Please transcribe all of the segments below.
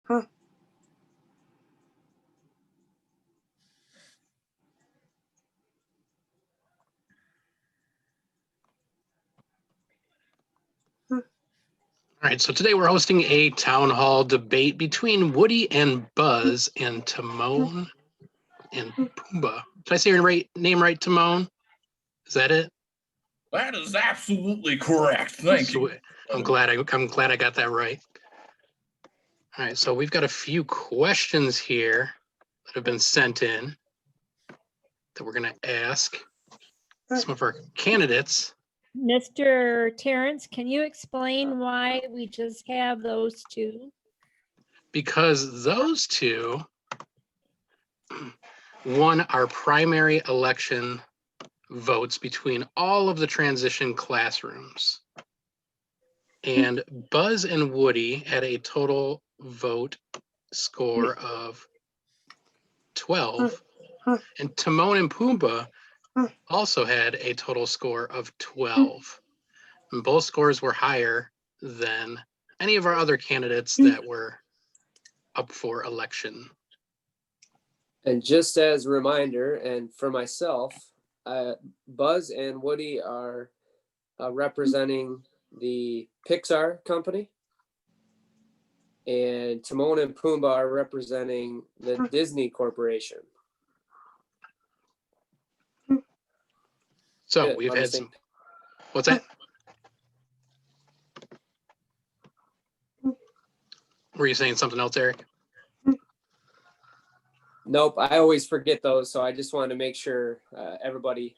All right, so today we're hosting a town hall debate between Woody and Buzz and Timon and Pumbaa. Did I say your name right, Timon? Is that it? That is absolutely correct. Thank you. I'm glad I got that right. All right, so we've got a few questions here that have been sent in that we're going to ask some of our candidates. Mr. Terrence, can you explain why we just have those two? Because those two won our primary election votes between all of the transition classrooms. And Buzz and Woody had a total vote score of 12. And Timon and Pumbaa also had a total score of 12. And both scores were higher than any of our other candidates that were up for election. And just as a reminder, and for myself, Buzz and Woody are representing the Pixar company, and Timon and Pumbaa are representing the Disney Corporation. So we've had some. What's that? Were you saying something else, Eric? Nope, I always forget those, so I just wanted to make sure everybody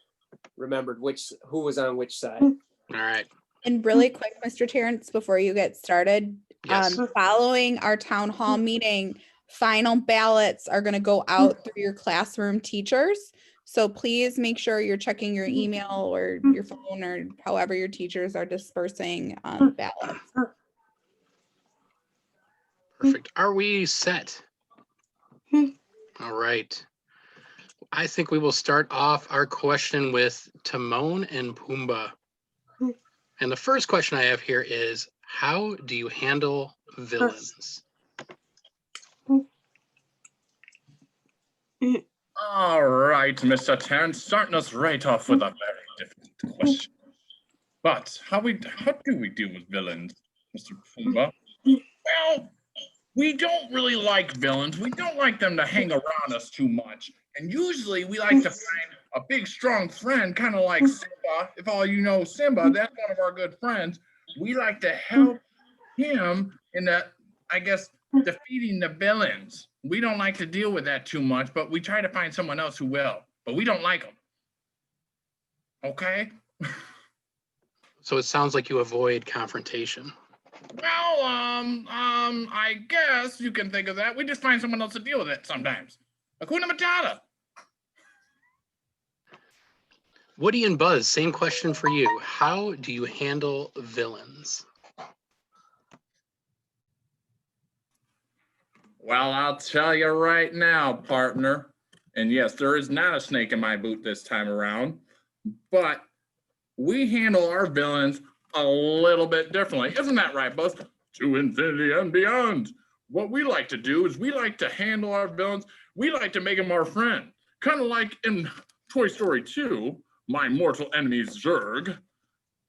remembered who was on which side. All right. And really quick, Mr. Terrence, before you get started, Yes. Following our town hall meeting, final ballots are going to go out through your classroom teachers. So please make sure you're checking your email or your phone or however your teachers are dispersing ballots. Perfect. Are we set? All right. I think we will start off our question with Timon and Pumbaa. And the first question I have here is, how do you handle villains? All right, Mr. Terrence, starting us right off with a very difficult question. But how do we deal with villains, Mr. Pumbaa? Well, we don't really like villains. We don't like them to hang around us too much. And usually we like to find a big, strong friend, kind of like Simba. If all you know Simba, that's one of our good friends. We like to help him in defeating the villains. We don't like to deal with that too much, but we try to find someone else who will. But we don't like them. Okay? So it sounds like you avoid confrontation. Well, I guess you can think of that. We just find someone else to deal with it sometimes. Hakuna Matata. Woody and Buzz, same question for you. How do you handle villains? Well, I'll tell you right now, partner. And yes, there is not a snake in my boot this time around, but we handle our villains a little bit differently. Isn't that right, Buzz? To infinity and beyond. What we like to do is we like to handle our villains. We like to make them our friend. Kind of like in Toy Story 2, my mortal enemy Zurg.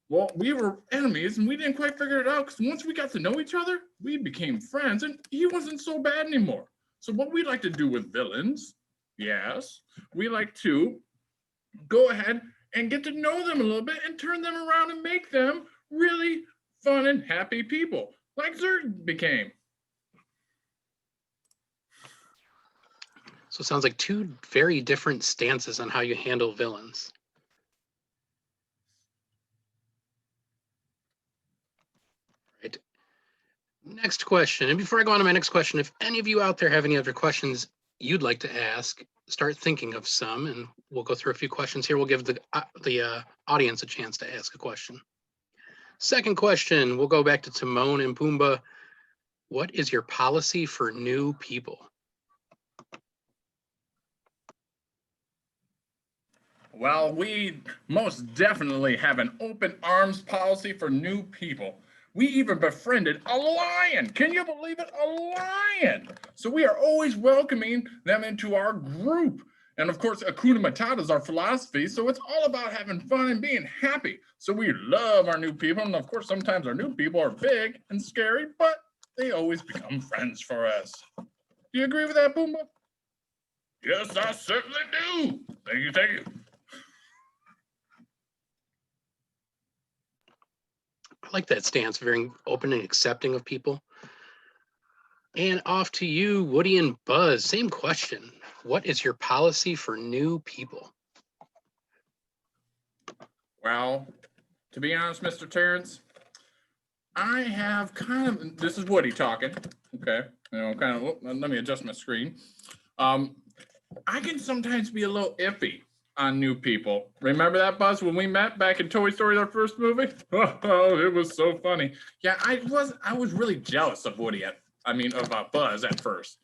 Well, we were enemies and we didn't quite figure it out because once we got to know each other, we became friends and he wasn't so bad anymore. So what we like to do with villains, yes, we like to go ahead and get to know them a little bit and turn them around and make them really fun and happy people, like Zurg became. So it sounds like two very different stances on how you handle villains. Right. Next question. And before I go on to my next question, if any of you out there have any other questions you'd like to ask, start thinking of some, and we'll go through a few questions here. We'll give the audience a chance to ask a question. Second question, we'll go back to Timon and Pumbaa. What is your policy for new people? Well, we most definitely have an open arms policy for new people. We even befriended a lion. Can you believe it? A lion. So we are always welcoming them into our group. And of course, Hakuna Matata is our philosophy. So it's all about having fun and being happy. So we love our new people. And of course, sometimes our new people are big and scary, but they always become friends for us. Do you agree with that, Boomba? Yes, I certainly do. Thank you, thank you. I like that stance, very open and accepting of people. And off to you, Woody and Buzz. Same question. What is your policy for new people? Well, to be honest, Mr. Terrence, I have kind of, this is Woody talking, okay? Let me adjust my screen. I can sometimes be a little iffy on new people. Remember that, Buzz, when we met back in Toy Story, our first movie? Oh, it was so funny. Yeah, I was really jealous of Woody of Buzz at first.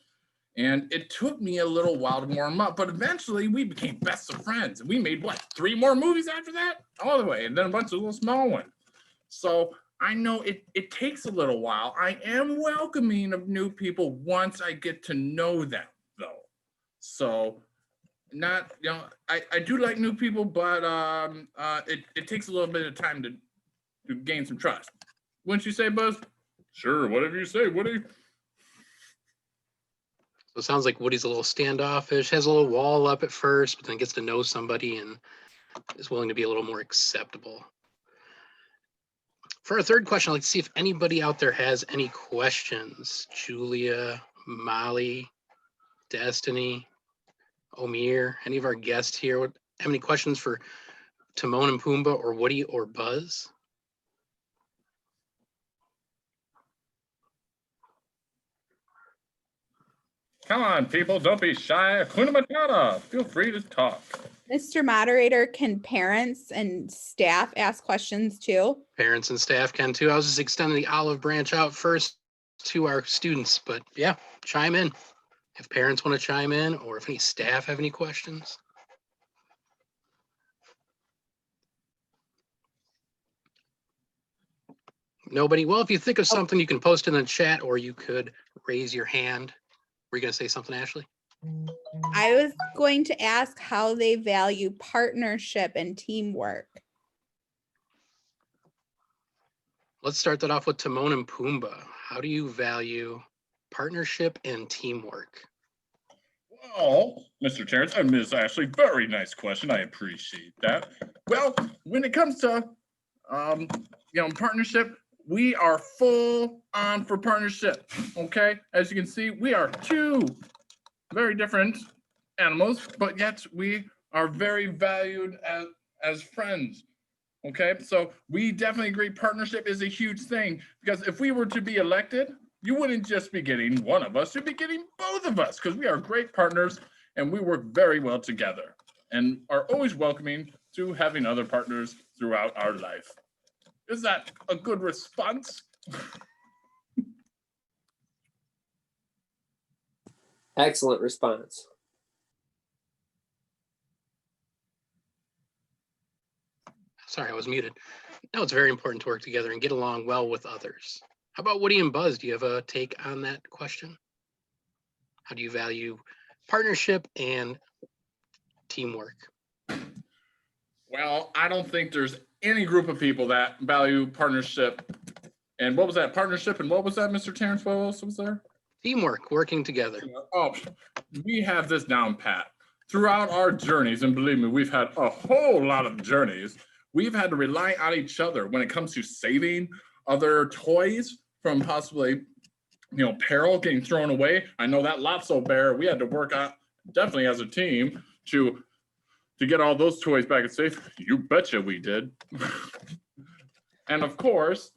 And it took me a little while to warm up, but eventually we became best of friends. And we made, 3 more movies after that? All the way, and then a bunch of little small ones. So I know it takes a little while. I am welcoming of new people once I get to know them, though. So not, I do like new people, but it takes a little bit of time to gain some trust. Wouldn't you say, Buzz? Sure, whatever you say, Woody. So it sounds like Woody's a little standoffish, has a little wall up at first, but then gets to know somebody and is willing to be a little more acceptable. For our third question, I'd like to see if anybody out there has any questions. Julia, Molly, Destiny, Omir, any of our guests here have any questions for Timon and Pumbaa or Woody or Buzz? Come on, people, don't be shy. Hakuna Matata, feel free to talk. Mr. Moderator, can parents and staff ask questions too? Parents and staff can too. I was just extending the olive branch out first to our students, but yeah, chime in. If parents want to chime in or if any staff have any questions. Nobody? Well, if you think of something, you can post it in the chat or you could raise your hand. Were you going to say something, Ashley? I was going to ask how they value partnership and teamwork. Let's start that off with Timon and Pumbaa. How do you value partnership and teamwork? Well, Mr. Terrence and Ms. Ashley, very nice question. I appreciate that. Well, when it comes to partnership, we are full on for partnership. Okay, as you can see, we are 2 very different animals, but yet we are very valued as friends. Okay, so we definitely agree partnership is a huge thing, because if we were to be elected, you wouldn't just be getting one of us, you'd be getting both of us, because we are great partners and we work very well together and are always welcoming to having other partners throughout our life. Is that a good response? Excellent response. Sorry, I was muted. No, it's very important to work together and get along well with others. How about Woody and Buzz? Do you have a take on that question? How do you value partnership and teamwork? Well, I don't think there's any group of people that value partnership. And what was that? Partnership and what was that, Mr. Terrence? What else was there? Teamwork, working together. Oh, we have this down pat. Throughout our journeys, and believe me, we've had a whole lot of journeys, we've had to rely on each other when it comes to saving other toys from possibly, peril getting thrown away. I know that Lotso Bear, we had to work on definitely as a team to get all those toys back and safe. You betcha we did. And of course,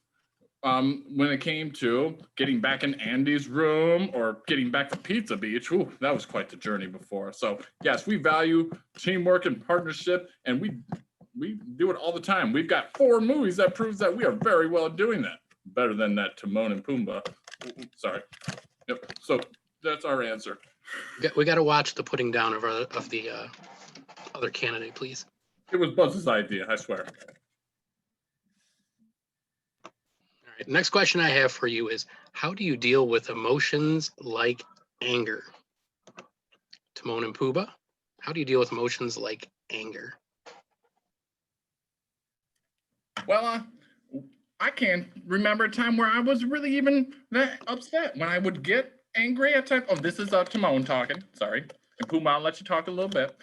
when it came to getting back in Andy's room or getting back to Pizza Beach, that was quite the journey before. So yes, we value teamwork and partnership, and we do it all the time. We've got 4 movies that proves that we are very well at doing that. Better than that Timon and Pumbaa. Sorry. Yep. So that's our answer. We got to watch the putting down of the other candidate, please. It was Buzz's idea, I swear. All Next question I have for you is, how do you deal with emotions like anger? Timon and Pumbaa, how do you deal with emotions like anger? Well, I can't remember a time where I was really even that upset. When I would get angry at times. Oh, this is Timon talking. Sorry. And Pumbaa, I'll let you talk a little bit.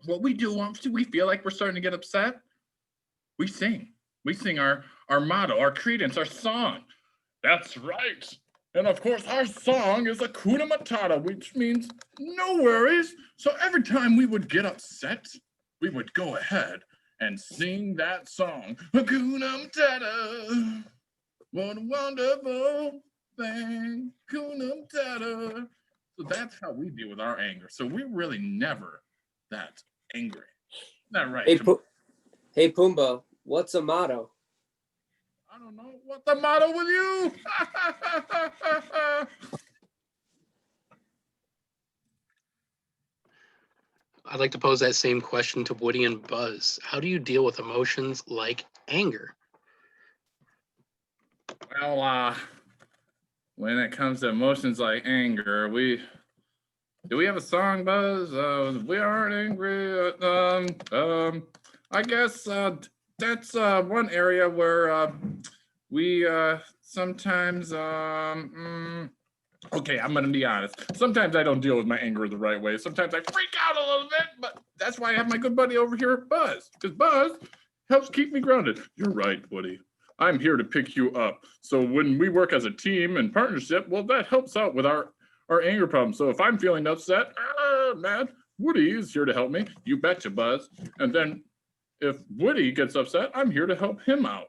What we do once we feel like we're starting to get upset, we sing. We sing our motto, our credence, our song. That's right. And of course, our song is Hakuna Matata, which means no worries. So every time we would get upset, we would go ahead and sing that song. Hakuna Matata, what a wonderful thing. Hakuna Matata. So that's how we deal with our anger. So we're really never that angry. Isn't that right? Hey Pumbaa, what's a motto? I don't know. What's the motto with you? I'd like to pose that same question to Woody and Buzz. How do you deal with emotions like anger? Well, when it comes to emotions like anger, do we have a song, Buzz? We aren't angry. I guess that's one area where we sometimes okay, I'm gonna be honest. Sometimes I don't deal with my anger the right way. Sometimes I freak out a little bit, but that's why I have my good buddy over here, Buzz, because Buzz helps keep me grounded. You're right, Woody. I'm here to pick you up. So when we work as a team and partnership, well, that helps out with our anger problem. So if I'm feeling upset, mad, Woody is here to help me. You betcha, Buzz. And then if Woody gets upset, I'm here to help him out.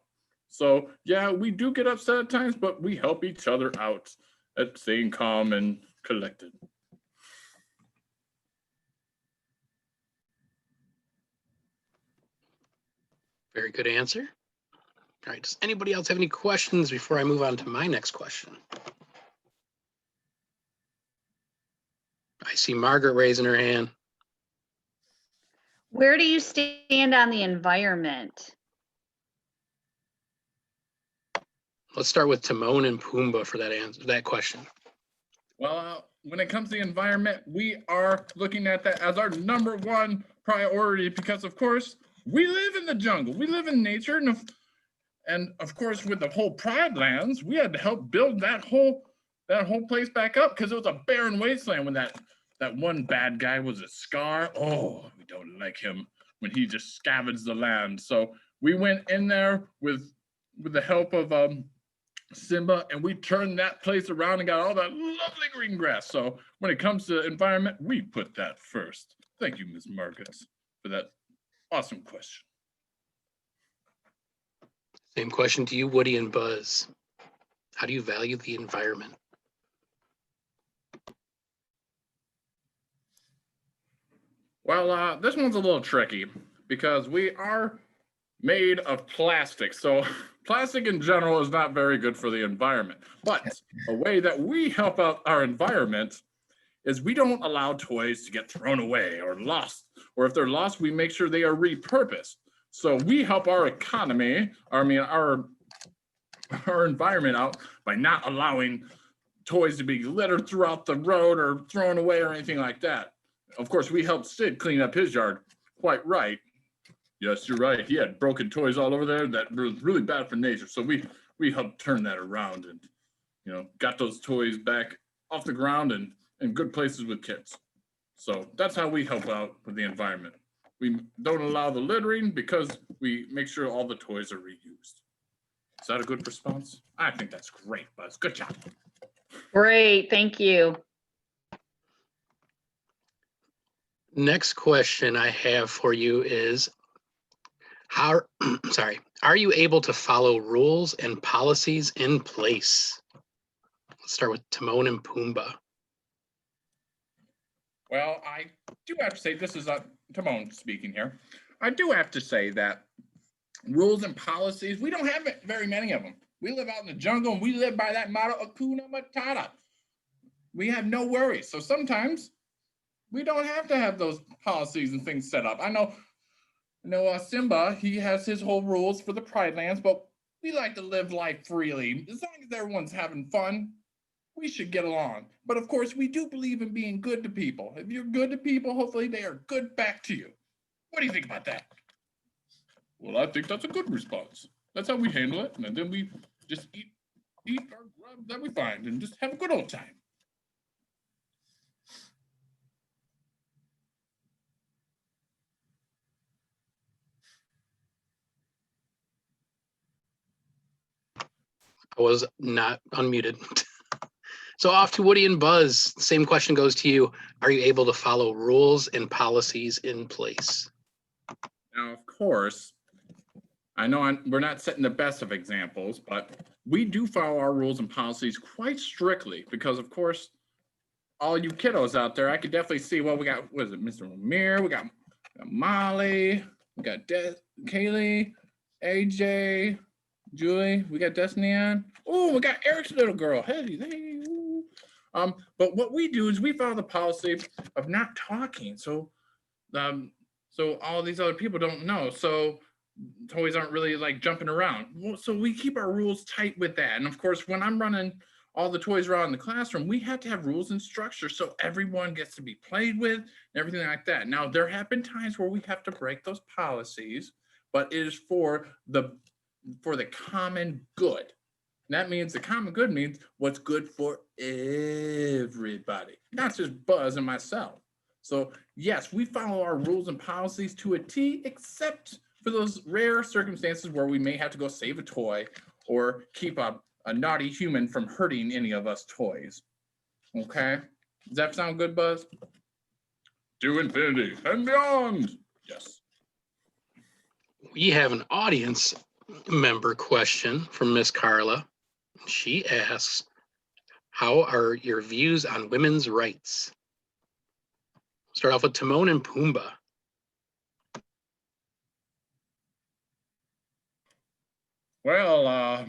So yeah, we do get upset at times, but we help each other out at staying calm and collected. Very good answer. All right, does anybody else have any questions before I move on to my next question? I see Margaret raising her hand. Where do you stand on the environment? Let's start with Timon and Pumbaa for that answer, that question. Well, when it comes to the environment, we are looking at that as our number one priority because, of course, we live in the jungle. We live in nature. And of course, with the whole Pride Lands, we had to help build that whole place back up because it was a barren wasteland when that one bad guy was a Scar. Oh, we don't like him when he just scavenged the land. So we went in there with the help of Simba, and we turned that place around and got all that lovely green grass. So when it comes to environment, we put that first. Thank you, Ms. Margaret, for that awesome question. Same question to you, Woody and Buzz. How do you value the environment? Well, this one's a little tricky because we are made of plastic. So plastic in general is not very good for the environment. But a way that we help out our environment is we don't allow toys to get thrown away or lost. Or if they're lost, we make sure they are repurposed. So we help our economy, our environment out by not allowing toys to be littered throughout the road or thrown away or anything like that. Of course, we helped Sid clean up his yard. Quite right. Yes, you're right. He had broken toys all over there that was really bad for nature. So we helped turn that around and, got those toys back off the ground and in good places with kids. So that's how we help out with the environment. We don't allow the littering because we make sure all the toys are reused. Is that a good response? I think that's great, Buzz. Good job. Great, thank you. Next question I have for you is, are you able to follow rules and policies in place? Let's start with Timon and Pumbaa. Well, I do have to say, this is Timon speaking here. I do have to say that rules and policies, we don't have very many of them. We live out in the jungle and we live by that motto, Hakuna Matata. We have no worries. So sometimes we don't have to have those policies and things set up. I know Simba, he has his whole rules for the Pride Lands, but we like to live life freely. As long as everyone's having fun, we should get along. But of course, we do believe in being good to people. If you're good to people, hopefully they are good back to you. What do you think about that? Well, I think that's a good response. That's how we handle it. And then we just eat our grub that we find and just have a good old time. I was not unmuted. So off to Woody and Buzz. Same question goes to you. Are you able to follow rules and policies in place? Now, of course, I know we're not setting the best of examples, but we do follow our rules and policies quite strictly because, of course, all you kiddos out there, I could definitely see, well, we got, what is it, Mr. Lemire, we got Molly, we got Kaylee, AJ, Julie, we got Destiny on. Oh, we got Eric's little girl. Hey. Ooh. But what we do is we follow the policy of not talking. So all these other people don't know. So toys aren't really like jumping around. Well, so we keep our rules tight with that. And of course, when I'm running all the toys around the classroom, we have to have rules and structure so everyone gets to be played with and everything like that. Now, there have been times where we have to break those policies, but it is for the common good. And that means the common good means what's good for everybody, not just Buzz and myself. So yes, we follow our rules and policies to a T, except for those rare circumstances where we may have to go save a toy or keep a naughty human from hurting any of us toys. Okay? Does that sound good, Buzz? To infinity and beyond. Yes. We have an audience member question from Miss Carla. She asks, how are your views on women's rights? Start off with Timon and Pumbaa. Well,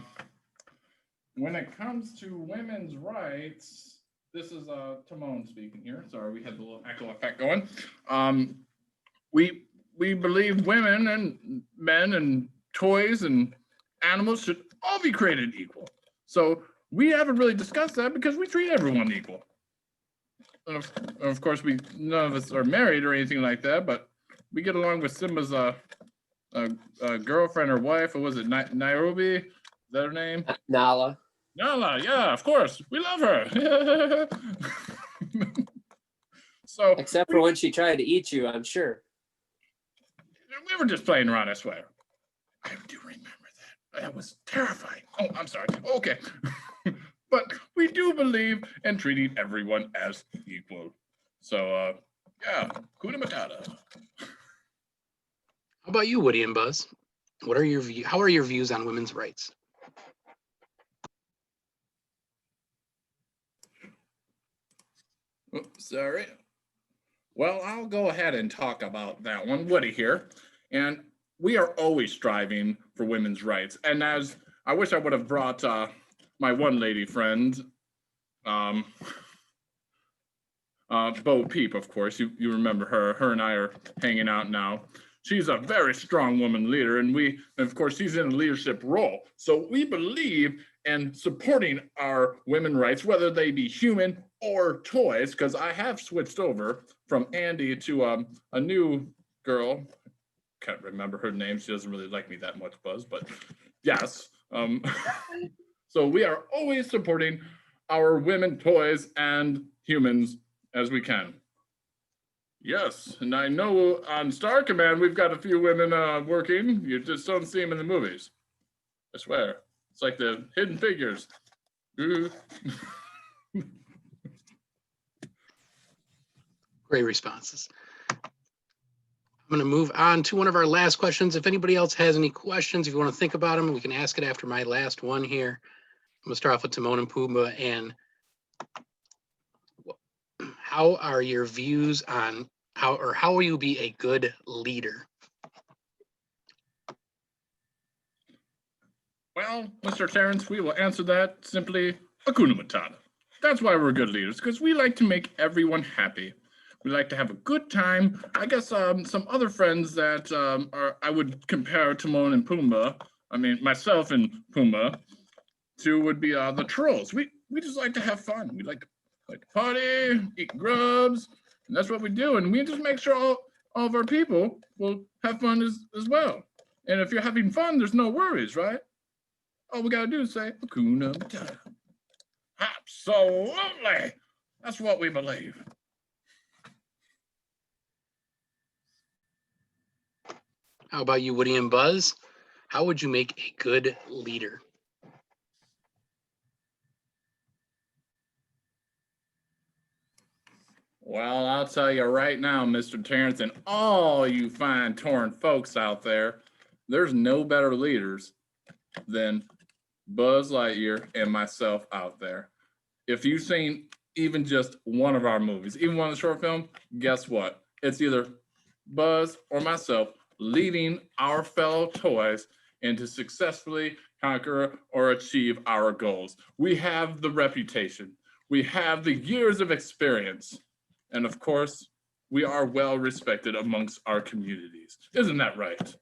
when it comes to women's rights, this is Timon speaking here. Sorry, we had the little echo effect going. We believe women and men and toys and animals should all be created equal. So we haven't really discussed that because we treat everyone equal. And of course, none of us are married or anything like that, but we get along with Simba's girlfriend or wife. Or was it Nairobi? Is that her name? Nala. Nala, yeah, of course. We love her. So Except for when she tried to eat you, I'm sure. we were just playing around, I swear. I do remember that. That was terrifying. Oh, I'm sorry. Okay. But we do believe in treating everyone as equal. So, yeah, Kuna Matata. How about you, Woody and Buzz? How are your views on women's rights? Oh, sorry. Well, I'll go ahead and talk about that one. Woody here. And we are always striving for women's rights. And as I wish I would have brought my one lady friend, Bo Peep, of course. You remember her. Her and I are hanging out now. She's a very strong woman leader, and of course, she's in a leadership role. So we believe in supporting our women's rights, whether they be human or toys, because I have switched over from Andy to a new girl. Can't remember her name. She doesn't really like me that much, Buzz, but yes. So we are always supporting our women, toys, and humans as we can. Yes, and I know on Star Command we've got a few women working. You just don't see them in the movies. I swear. It's like the Hidden Figures. Great responses. I'm going to move on to one of our last questions. If anybody else has any questions, if you want to think about them, we can ask it after my last one here. I'm going to start off with Timon and Pumbaa. And how are your views on how will you be a good leader? Well, Mr. Terrence, we will answer that simply Hakuna Matata. That's why we're good leaders, because we like to make everyone happy. We like to have a good time. I guess some other friends that I would compare Timon and Pumbaa. I mean, myself and Puma. 2 would be the trolls. We just like to have fun. We like to party, eat grubs, and that's what we do. And we just make sure all of our people will have fun as well. And if you're having fun, there's no worries, right? All we gotta do is say Hakuna Matata. Absolutely. That's what we believe. How about you, Woody and Buzz? How would you make a good leader? Well, I'll tell you right now, Mr. Terrence, and all you fine torn folks out there, there's no better leaders than Buzz Lightyear and myself out there. If you've seen even just one of our movies, even one of the short film, guess what? It's either Buzz or myself leading our fellow toys and to successfully conquer or achieve our goals. We have the reputation. We have the years of experience. And of course, we are well respected amongst our communities. Isn't that right?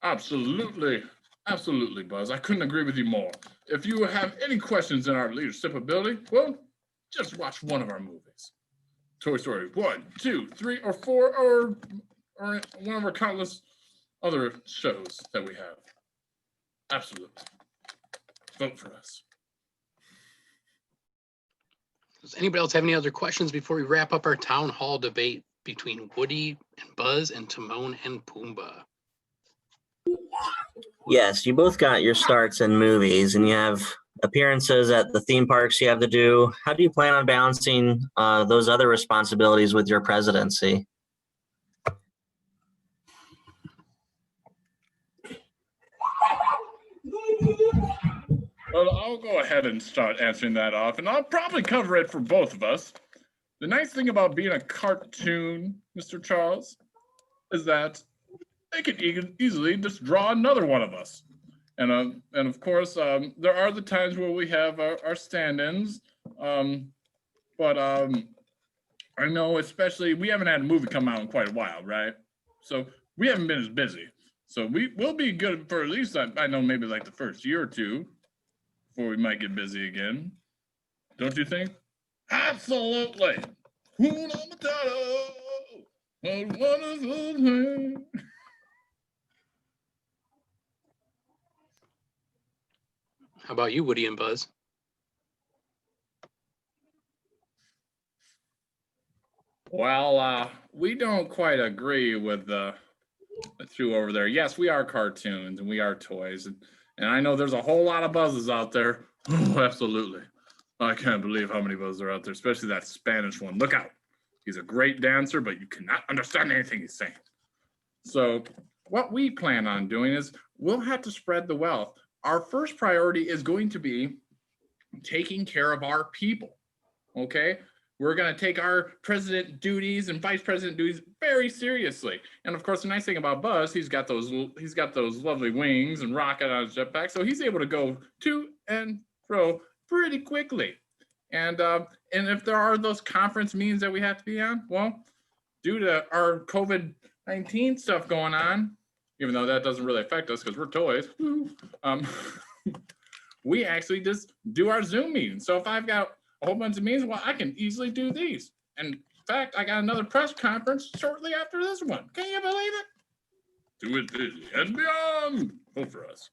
Absolutely, Buzz. I couldn't agree with you more. If you have any questions in our leadership ability, well, just watch one of our movies. Toy Story 1, 2, 3, or 4, or one of our countless other shows that we have. Absolutely. Vote for us. Does anybody else have any other questions before we wrap up our town hall debate between Woody and Buzz and Timon and Pumbaa? Yes, you both got your starts in movies and you have appearances at the theme parks you have to do. How do you plan on balancing those other responsibilities with your presidency? Well, I'll go ahead and start answering that off, and I'll probably cover it for both of us. The nice thing about being a cartoon, Mr. Charles, is that they can easily just draw another one of us. And of course, there are the times where we have our stand-ins, but I know especially we haven't had a movie come out in quite a while, right? So we haven't been as busy. So we will be good for at least, I know, maybe like the first year or two before we might get busy again. Don't you think? Absolutely. Hakuna Matata, a wonderful thing. How about you, Woody and Buzz? Well, we don't quite agree with the two over there. Yes, we are cartoons and we are toys. And I know there's a whole lot of buzzes out there. Oh, absolutely. I can't believe how many buzzes are out there, especially that Spanish one. Look out. He's a great dancer, but you cannot understand anything he's saying. So what we plan on doing is we'll have to spread the wealth. Our first priority is going to be taking care of our people, okay? We're going to take our president duties and vice president duties very seriously. And of course, the nice thing about Buzz, he's got those lovely wings and rocket on his jetpack, so he's able to go to and fro pretty quickly. And if there are those conference meetings that we have to be on, well, due to our COVID-19 stuff going on, even though that doesn't really affect us because we're toys, we actually just do our Zoom meetings. So if I've got a whole bunch of meetings, well, I can easily do these. And in fact, I got another press conference shortly after this one. Can you believe it? Do it busy and beyond. Vote for us.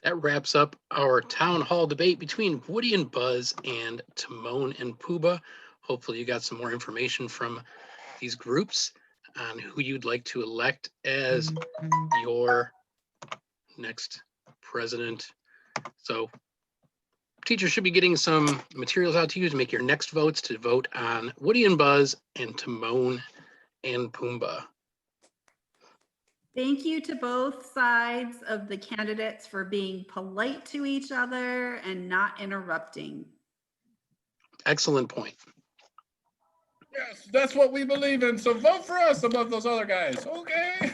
That wraps up our town hall debate between Woody and Buzz and Timon and Pumbaa. Hopefully you got some more information from these groups on who you'd like to elect as your next president. So teachers should be getting some materials out to you to make your next votes to vote on Woody and Buzz and Timon and Pumbaa. Thank you to both sides of the candidates for being polite to each other and not interrupting. Excellent point. Yes, that's what we believe in. So vote for us above those other guys, okay?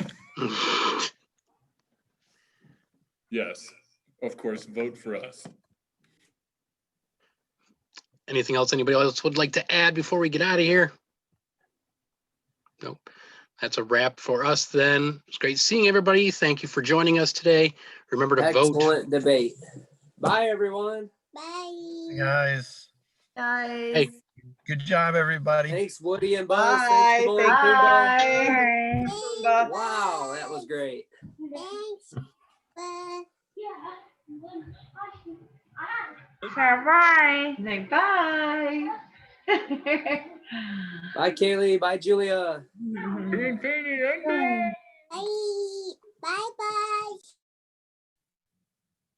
Yes, of course, vote for us. Anything else anybody else would like to add before we get out of here? Nope. That's a wrap for us then. It's great seeing everybody. Thank you for joining us today. Remember to vote. Excellent debate. Bye, everyone. Bye. Guys, Guys. Hey. good job, everybody. Thanks, Woody and Buzz. Bye. Thanks, Timon Thank and you. Pumbaa. Bye. Bye. Wow, that was great. Thanks. Bye. Bye. Say bye. Bye, Kaylee. Bye, Julia. Bye. Bye. Bye.